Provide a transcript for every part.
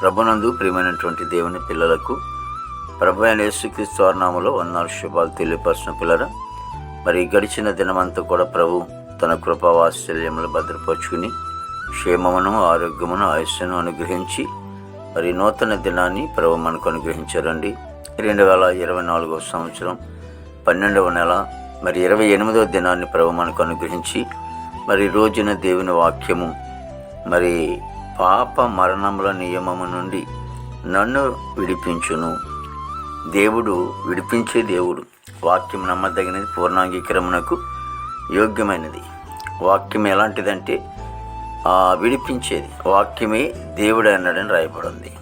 ప్రభునందు ప్రియమైనటువంటి దేవుని పిల్లలకు ప్రభు అయిన యేసుక్రీస్తు వారి నామములో వందనాలు శుభాలు తెలియపరచిన పిల్లరా, మరి గడిచిన దినమంతా కూడా ప్రభు తన కృపా వాత్సల్యములు భద్రపరుచుకుని క్షేమమును ఆరోగ్యమును ఆయుష్ను అనుగ్రహించి మరి నూతన దినాన్ని ప్రభు మనకు అనుగ్రహించారండి. 2024 సంవత్సరం 12వ నెల మరి 28వ దినాన్ని ప్రభు మనకు అనుగ్రహించి మరి రోజున దేవుని వాక్యము మరి పాప మరణముల నియమము నుండి నన్ను విడిపించును. దేవుడు విడిపించే దేవుడు. వాక్యం నమ్మదగినది, పూర్ణాంగీకరమునకు యోగ్యమైనది. వాక్యం ఎలాంటిదంటే విడిపించేది. వాక్యమే దేవుడు అన్నాడని రాయబడింది.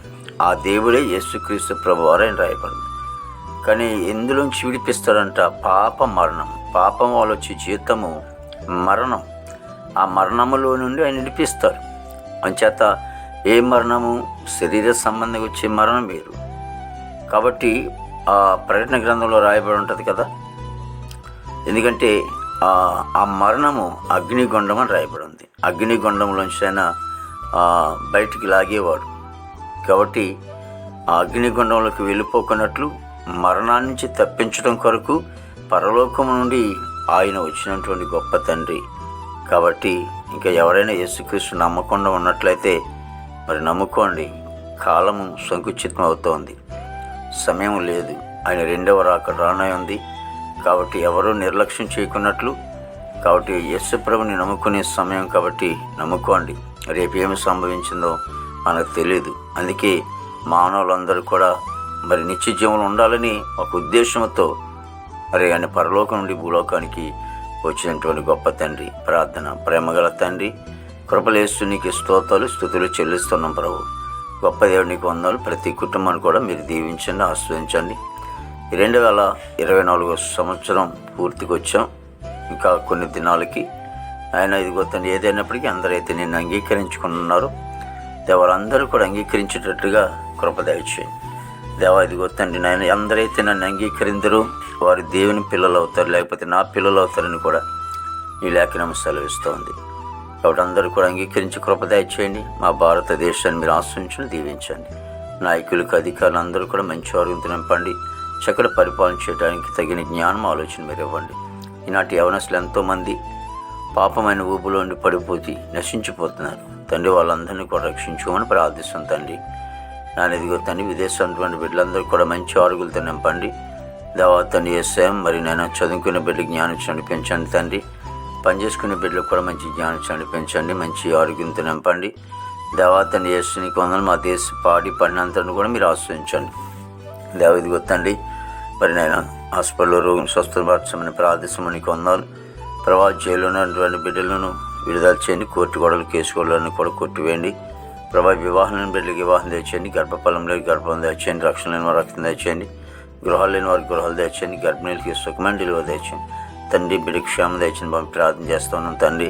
ఆ దేవుడే యేసుక్రీస్తు ప్రభువారు అని రాయబడింది. కానీ ఎందులోంచి విడిపిస్తాడంట? పాప మరణం. పాపం వల్ల వచ్చే జీతము మరణం. ఆ మరణములో నుండి ఆయన విడిపిస్తారు. అంచేత ఏ మరణము? శరీర సంబంధంగా వచ్చే మరణం వేరు. కాబట్టి ఆ ప్రకటన గ్రంథంలో రాయబడి ఉంటుంది కదా, ఎందుకంటే ఆ మరణము అగ్నిగుండం అని రాయబడి ఉంది. అగ్నిగుండంలోంచి ఆయన బయటికి లాగేవాడు. కాబట్టి ఆ అగ్నిగుండంలోకి వెళ్ళిపోకున్నట్లు మరణాన్ని నుంచి తప్పించడం కొరకు పరలోకం నుండి ఆయన వచ్చినటువంటి గొప్ప తండ్రి. కాబట్టి ఇంకా ఎవరైనా యేసుక్రీస్తు నమ్మకుండా ఉన్నట్లయితే మరి నమ్ముకోండి. కాలము సంకుచితం అవుతోంది, సమయం లేదు. ఆయన రెండవ రాకడ రానే ఉంది. కాబట్టి ఎవరూ నిర్లక్ష్యం చేయకున్నట్లు. కాబట్టి యేసు ప్రభుని నమ్ముకునే సమయం కాబట్టి నమ్ముకోండి. రేపు ఏమి సంభవించిందో మనకు తెలియదు. అందుకే మానవులందరూ కూడా మరి నిత్య జీవనం ఉండాలని ఒక ఉద్దేశంతో మరి ఆయన పరలోకం నుండి భూలోకానికి వచ్చినటువంటి గొప్ప తండ్రి. ప్రార్థన. ప్రేమగల తండ్రి, కృపలేస్తూ నీకు స్తోత్రాలు స్తుతులు చెల్లిస్తున్నాం ప్రభు. గొప్ప దేవుడు నీకు వందనాలు. ప్రతి కుటుంబాన్ని కూడా మీరు దీవించండి, ఆశ్రయించండి. 2024 సంవత్సరం పూర్తికి వచ్చాం. ఇంకా కొన్ని దినాలకి ఆయన ఇదిగో తండ్రి, ఏదైనప్పటికీ అందరైతే నిన్ను అంగీకరించుకున్నారు. దేవారందరూ కూడా అంగీకరించేటట్టుగా కృప దయచేయండి. దేవా ఇదిగో తండ్రి, నాయన అందరైతే నన్ను అంగీకరించరు వారు దేవుని పిల్లలు అవుతారు, లేకపోతే నా పిల్లలు అవుతారని కూడా ఈ లేఖనం సెలవిస్తూ ఉంది. కాబట్టి అందరూ కూడా అంగీకరించి కృప దయచేయండి. మా భారతదేశాన్ని మీరు ఆశ్రయించండి, దీవించండి. నాయకులకు, అధికారులు అందరూ కూడా మంచి ఆరోగ్యంతో నింపండి. చక్కటి పరిపాలన చేయడానికి తగిన జ్ఞానం, ఆలోచన మీరు ఇవ్వండి. ఈనాటి యవనస్తులు ఎంతోమంది పాపమైన ఊబులో ఉండి పడిపోయి నశించిపోతున్నారు. తండ్రి, వాళ్ళందరినీ కూడా రక్షించుకోమని ప్రార్థిస్తాం తండ్రి. నాన్న ఇదిగో తండ్రి, విదేశంటువంటి బిడ్డలందరూ కూడా మంచి ఆరోగ్యాలతో నింపండి. దేవా తండ్రి యేసయ్య, మరి నేను చదువుకునే బిడ్డలు జ్ఞానం పెంచండి తండ్రి. పనిచేసుకునే బిడ్డలకు కూడా మంచి జ్ఞానం పెంచండి, మంచి ఆరోగ్యంతో నింపండి. దేవా తండ్రి యేసు నీకు వందనాలు. మా దేశ పాడి పడినంతను కూడా మీరు ఆశ్రయించండి. దేవ ఇదిగో తండ్రి, మరి నేను హాస్పిటల్లో రోగం స్వస్థపరచమని ప్రార్థిస్తామని నీకు వందనాలు. ప్రభా జైల్లో ఉన్నటువంటి బిడ్డలను విడుదల చేయండి. కోర్టు గొడవలు, కేసు గొడవలను కూడా కొట్టివేయండి. ప్రభా వివాహం లేని బిడ్డలకు వివాహం తెచ్చేయండి. గర్భఫలంలో గర్భం తెచ్చేయండి. రక్షణ లేని వారు రక్షణ తెచ్చేయండి. గృహాలు లేని వారికి గృహాలు తెచ్చండి. గర్భిణీలకి సుఖమైన డెలివరీ తెచ్చండి తండ్రి. బిడ్డకి క్షేమం తెచ్చండి బాబు ప్రార్థన చేస్తూ ఉన్నాం తండ్రి.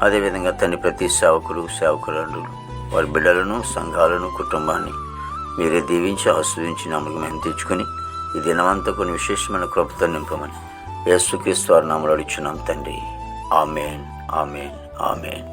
అదేవిధంగా తండ్రి, ప్రతి సేవకులు వారి బిడ్డలను, సంఘాలను, కుటుంబాన్ని మీరే దీవించి ఆస్వాదించి నమ్మకం మేము తెచ్చుకొని ఈ దినమంతా కొన్ని విశేషమైన కృపతో నింపమని యేసుక్రీస్తు వారి నామములో అడుగుచున్నాం తండ్రి. ఆమేన్, ఆమేన్, ఆమేన్.